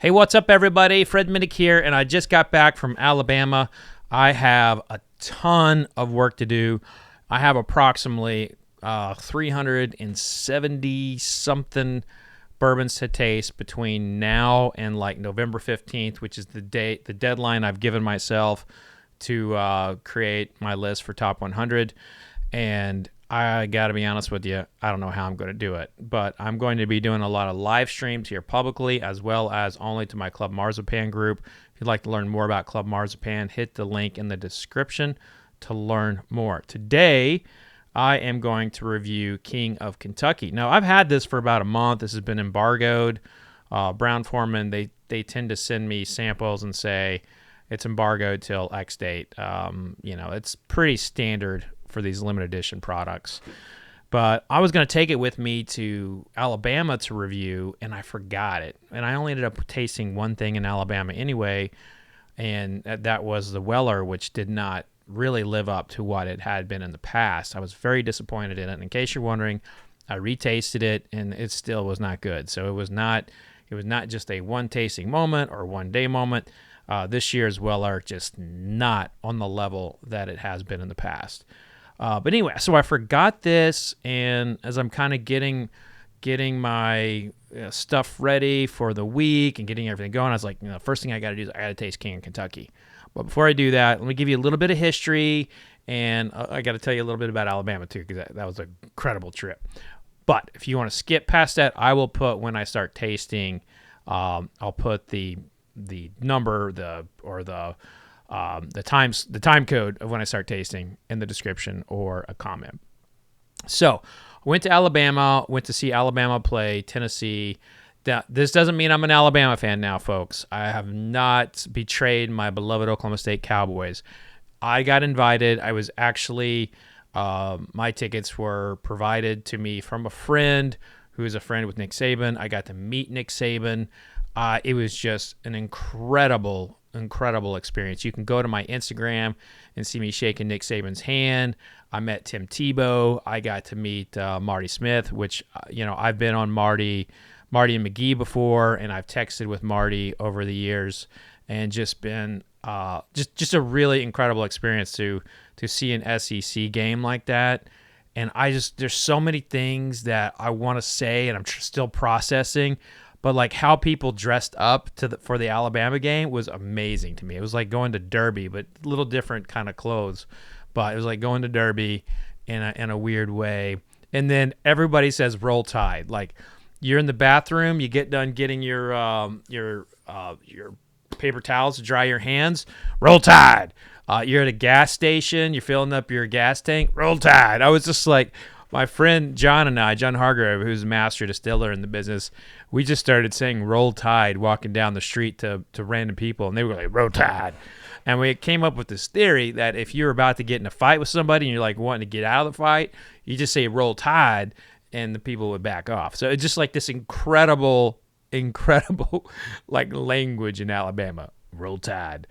Hey, what's up, everybody? Fred Minnick here, and I just got back from Alabama. I have a ton of work to do. I have approximately 370-something bourbons to taste between now and like November 15th, which is the deadline I've given myself to create my list for Top 100. And I got to be honest with you, I don't know how I'm going to do it, but I'm going to be doing a lot of live streams here publicly, as well as only to my Club Marzipan group. If you'd like to learn more about Club Marzipan, hit the link in the description to learn more. Today, I am going to review King of Kentucky. Now, I've had this for about a month. This has been embargoed. Brown-forman, they tend to send me samples and say it's embargoed till X date. It's pretty standard for these limited edition products. But I was going to take it with me to Alabama to review, and I forgot it. And I only ended up tasting one thing in Alabama anyway, and that was the Weller, which did not really live up to what it had been in the past. I was very disappointed in it. And in case you're wondering, I retasted it, and it still was not good. So it was not just a one tasting moment or one day moment. This year's Weller just not on the level that it has been in the past. But anyway, so I forgot this, and as I'm kind of getting my stuff ready for the week and getting everything going, I was like, the first thing I got to do is I got to taste King of Kentucky. But before I do that, let me give you a little bit of history, and I got to tell you a little bit about Alabama too, because that was an incredible trip. But if you want to skip past that, I will put when I start tasting, I'll put the number, the time code of when I start tasting in the description or a comment. So I went to Alabama, went to see Alabama play Tennessee. This doesn't mean I'm an Alabama fan now, folks. I have not betrayed my beloved Oklahoma State Cowboys. I got invited. I was actually, my tickets were provided to me from a friend who is a friend with Nick Saban. I got to meet Nick Saban. It was just an incredible experience. You can go to my Instagram and see me shaking Nick Saban's hand. I met Tim Tebow. I got to meet Marty Smith, which, I've been on Marty and McGee before, and I've texted with Marty over the years, and just been just a really incredible experience to see an SEC game like that. And there's so many things that I want to say, and I'm still processing. But like how people dressed up for the Alabama game was amazing to me. It was like going to Derby, but a little different kind of clothes. But it was like going to Derby in a weird way. And then everybody says "Roll Tide." Like you're in the bathroom, you get done getting your paper towels to dry your hands. Roll Tide. You're at a gas station, you're filling up your gas tank. Roll Tide. I was just like, my friend John Hargrove, who's a master distiller in the business, we just started saying "Roll Tide" walking down the street to random people, and they were like, "Roll Tide." And we came up with this theory that if you're about to get in a fight with somebody and you're like wanting to get out of the fight, you just say "Roll Tide," and the people would back off. So it's just like this incredible like language in Alabama, "Roll Tide."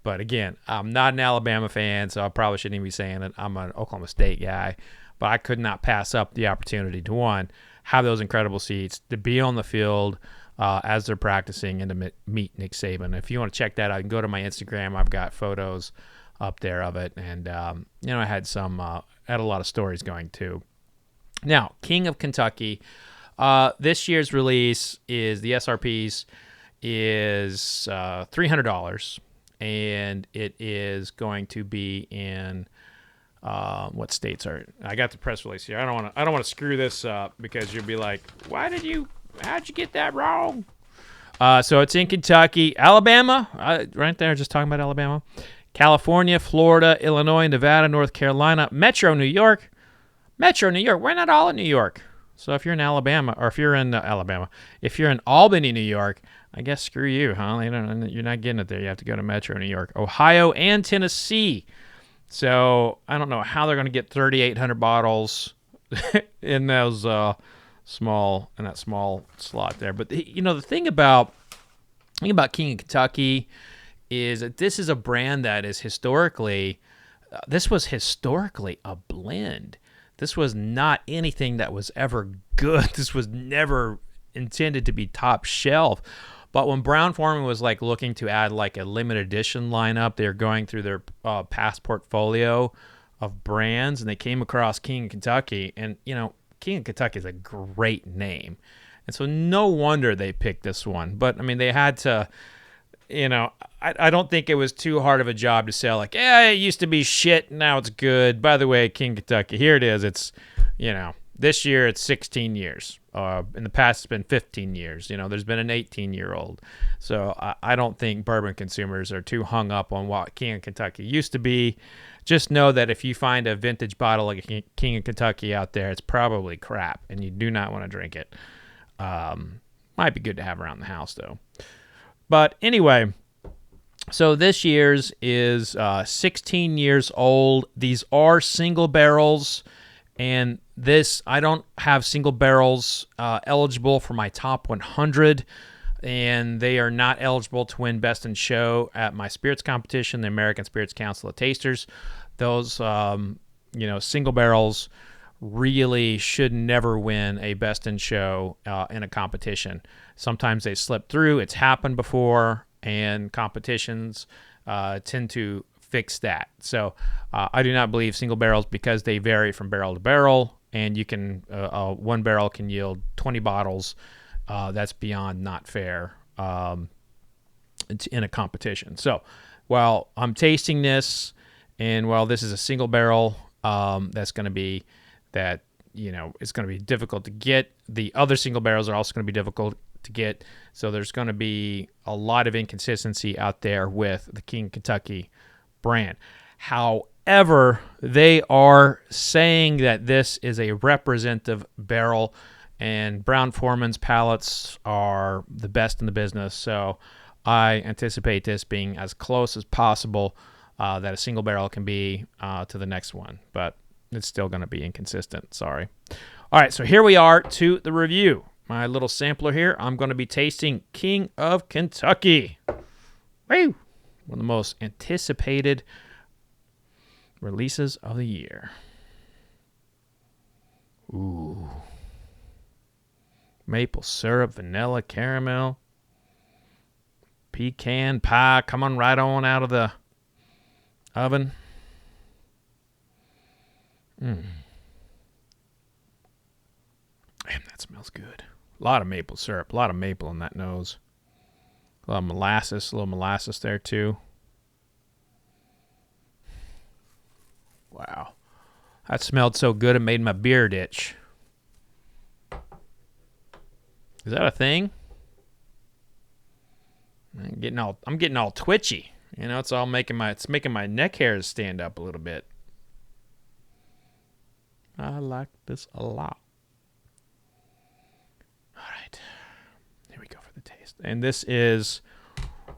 But again, I'm not an Alabama fan, so I probably shouldn't even be saying it. I'm an Oklahoma State guy. But I could not pass up the opportunity to, one, have those incredible seats, to be on the field as they're practicing, and to meet Nick Saban. If you want to check that out, you can go to my Instagram. I've got photos up there of it. And, I had a lot of stories going too. Now, King of Kentucky. This year's release is, the SRPs is $300. And it is going to be in... what states are it? I got the press release here. I don't want to screw this up, because you'll be like, how'd you get that wrong? So it's in Kentucky, Alabama, right there, just talking about Alabama, California, Florida, Illinois, Nevada, North Carolina, Metro New York. We're not all in New York. So if you're in Alabama, or if you're in Albany, New York, I guess screw you, huh? You're not getting it there. You have to go to Metro New York, Ohio, and Tennessee. So I don't know how they're going to get 3,800 bottles in those small slot there. But the thing about King of Kentucky is that this is a brand that is historically a blend. This was not anything that was ever good. This was never intended to be top shelf. But when Brown-Forman was like looking to add like a limited edition lineup, they were going through their past portfolio of brands, and they came across King of Kentucky. And, you know, King of Kentucky is a great name. And so no wonder they picked this one. But, I mean, they had to, you know, I don't think it was too hard of a job to sell, like, yeah, it used to be shit, now it's good. By the way, King of Kentucky, here it is. It's, you know, this year it's 16 years. In the past, it's been 15 years. You know, there's been an 18-year-old. So I don't think bourbon consumers are too hung up on what King of Kentucky used to be. Just know that if you find a vintage bottle like a King of Kentucky out there, it's probably crap, and you do not want to drink it. Might be good to have around the house, though. But anyway, so this year's is 16 years old. These are single barrels, and this, I don't have single barrels eligible for my top 100, and they are not eligible to win Best in Show at my spirits competition, the American Spirits Council of Tasters. Those, single barrels really should never win a Best in Show in a competition. Sometimes they slip through. It's happened before, and competitions tend to fix that. So I do not believe single barrels, because they vary from barrel to barrel, and you can one barrel can yield 20 bottles. That's beyond not fair in a competition. So while I'm tasting this, and while this is a single barrel, that's going to be that, you know, it's going to be difficult to get. The other single barrels are also going to be difficult to get. So there's going to be a lot of inconsistency out there with the King Kentucky brand. However, they are saying that this is a representative barrel, and Brown-Forman's palates are the best in the business. So I anticipate this being as close as possible that a single barrel can be to the next one. But it's still going to be inconsistent. Sorry. All right, so here we are to the review. My little sampler here. I'm going to be tasting King of Kentucky. Woo! One of the most anticipated releases of the year. Ooh. Maple syrup, vanilla, caramel, pecan pie coming right on out of the oven. Man, that smells good. A lot of maple syrup, a lot of maple in that nose. A lot of molasses, a little molasses there too. Wow. That smelled so good it made my beard itch. Is that a thing? I'm getting all twitchy. You know, it's making my neck hairs stand up a little bit. I like this a lot. All right. Here we go for the taste. And this is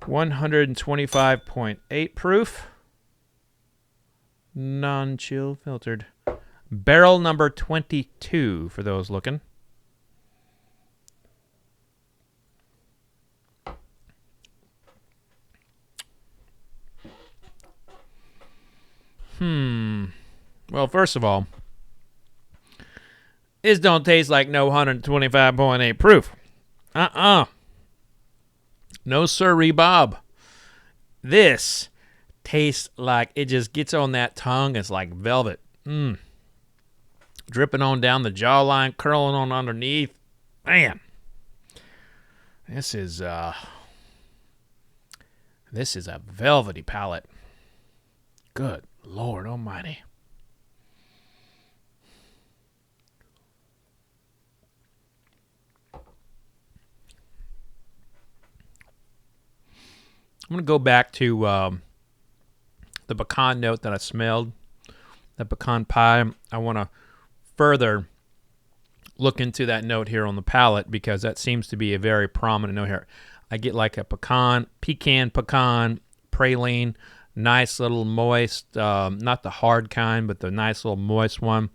125.8 proof. Non-chill filtered. Barrel number 22 for those looking. Well, first of all, this don't taste like no 125.8 proof. No sirree, Bob. This tastes like it just gets on that tongue. It's like velvet. Dripping on down the jawline, curling on underneath. Man, this is a velvety palate. Good Lord Almighty. I'm going to go back to the pecan note that I smelled, the pecan pie. I want to further look into that note here on the palate, because that seems to be a very prominent note here. I get like a pecan, praline, nice little moist, not the hard kind, but the nice little moist one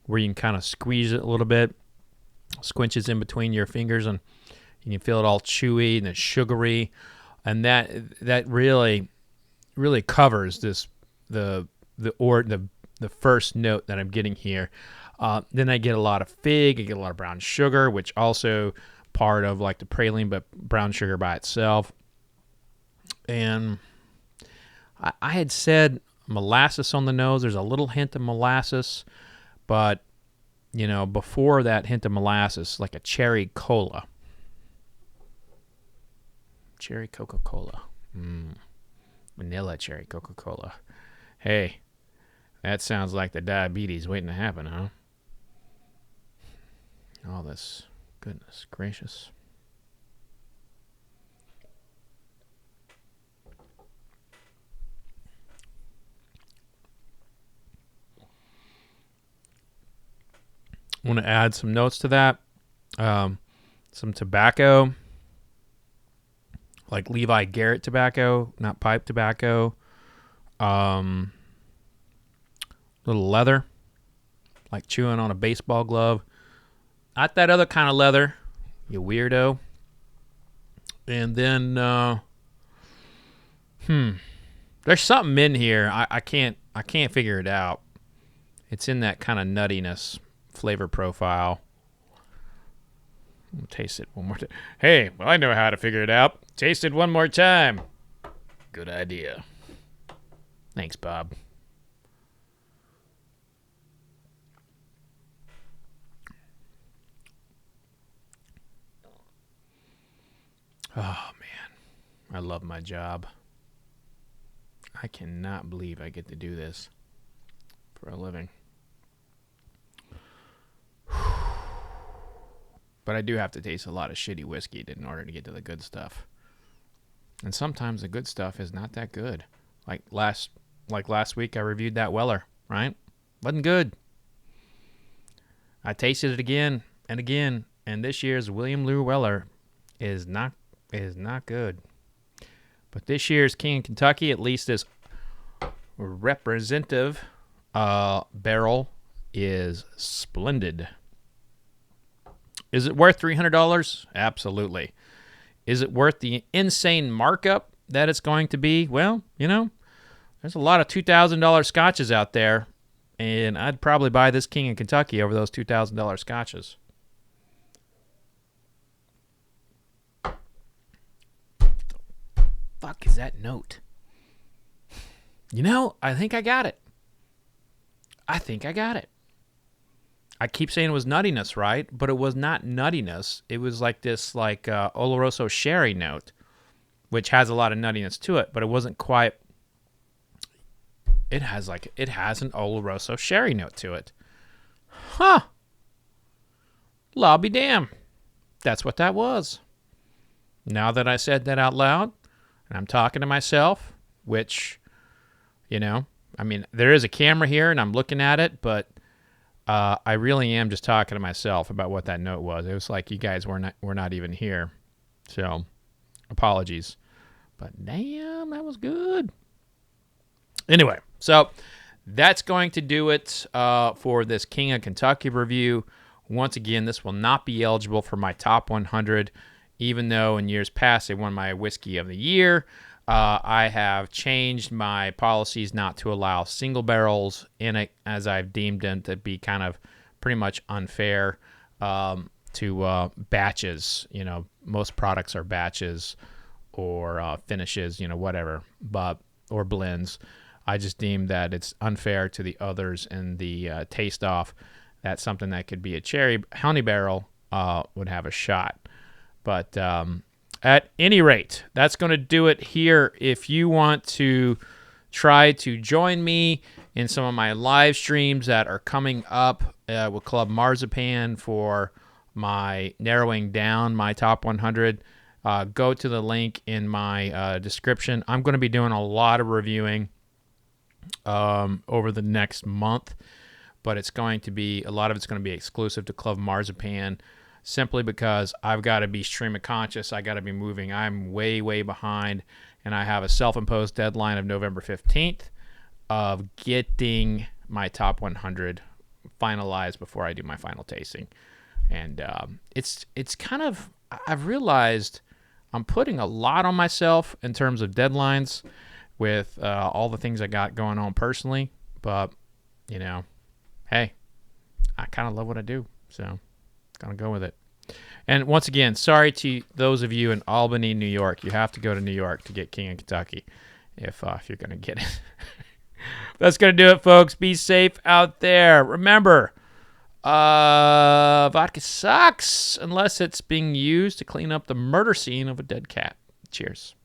where you can kind of squeeze it a little bit, squinches in between your fingers, and you can feel it all chewy and it's sugary. And that really covers the first note that I'm getting here. Then I get a lot of fig, I get a lot of brown sugar, which also part of like the praline, but brown sugar by itself. And I had said molasses on the nose. There's a little hint of molasses, but before that hint of molasses, like a cherry cola. Cherry Coca-Cola. Vanilla cherry Coca-Cola. Hey, that sounds like the diabetes waiting to happen, huh? All this. Goodness gracious. I want to add some notes to that. Some tobacco, like Levi Garrett tobacco, not pipe tobacco. Little leather, like chewing on a baseball glove. Not that other kind of leather, you weirdo. And then, there's something in here. I can't figure it out. It's in that kind of nuttiness flavor profile. I'll taste it one more time. Hey, well, I know how to figure it out. Taste it one more time. Good idea. Thanks, Bob. Oh, man. I love my job. I cannot believe I get to do this for a living. But I do have to taste a lot of shitty whiskey in order to get to the good stuff. And sometimes the good stuff is not that good. Like last week I reviewed that Weller, right? Wasn't good. I tasted it again and again, and this year's William Lou Weller is not good. But this year's King of Kentucky, at least this representative barrel, is splendid. Is it worth $300? Absolutely. Is it worth the insane markup that it's going to be? Well, there's a lot of $2,000 scotches out there, and I'd probably buy this King of Kentucky over those $2,000 scotches. Fuck is that note? I think I got it. I keep saying it was nuttiness, right? But it was not nuttiness. It was like this, Oloroso sherry note, which has a lot of nuttiness to it, but it wasn't quite. It has an Oloroso sherry note to it. Huh. Lobby damn. That's what that was. Now that I said that out loud, and I'm talking to myself, which, there is a camera here, and I'm looking at it, but I really am just talking to myself about what that note was. It was like you guys were not even here. So, apologies. But damn, that was good. Anyway, so that's going to do it for this King of Kentucky review. Once again, this will not be eligible for my top 100, even though in years past they won my Whiskey of the Year. I have changed my policies not to allow single barrels in it, as I've deemed them to be kind of pretty much unfair to batches. Most products are batches or finishes, whatever, or blends. I just deem that it's unfair to the others in the taste off. That's something that could be a cherry honey barrel would have a shot. But at any rate, that's going to do it here. If you want to try to join me in some of my live streams that are coming up with Club Marzipan for my narrowing down my top 100, go to the link in my description. I'm going to be doing a lot of reviewing over the next month, but a lot of it's going to be exclusive to Club Marzipan. Simply because I've got to be stream of conscious. I got to be moving. I'm way, way behind, and I have a self-imposed deadline of November 15th of getting my top 100 finalized before I do my final tasting. And it's kind of, I've realized I'm putting a lot on myself in terms of deadlines with all the things I got going on personally. But, hey, I kind of love what I do, so gonna go with it. And once again, sorry to those of you in Albany, New York. You have to go to New York to get King of Kentucky if you're going to get it. That's going to do it, folks. Be safe out there. Remember, vodka sucks unless it's being used to clean up the murder scene of a dead cat. Cheers.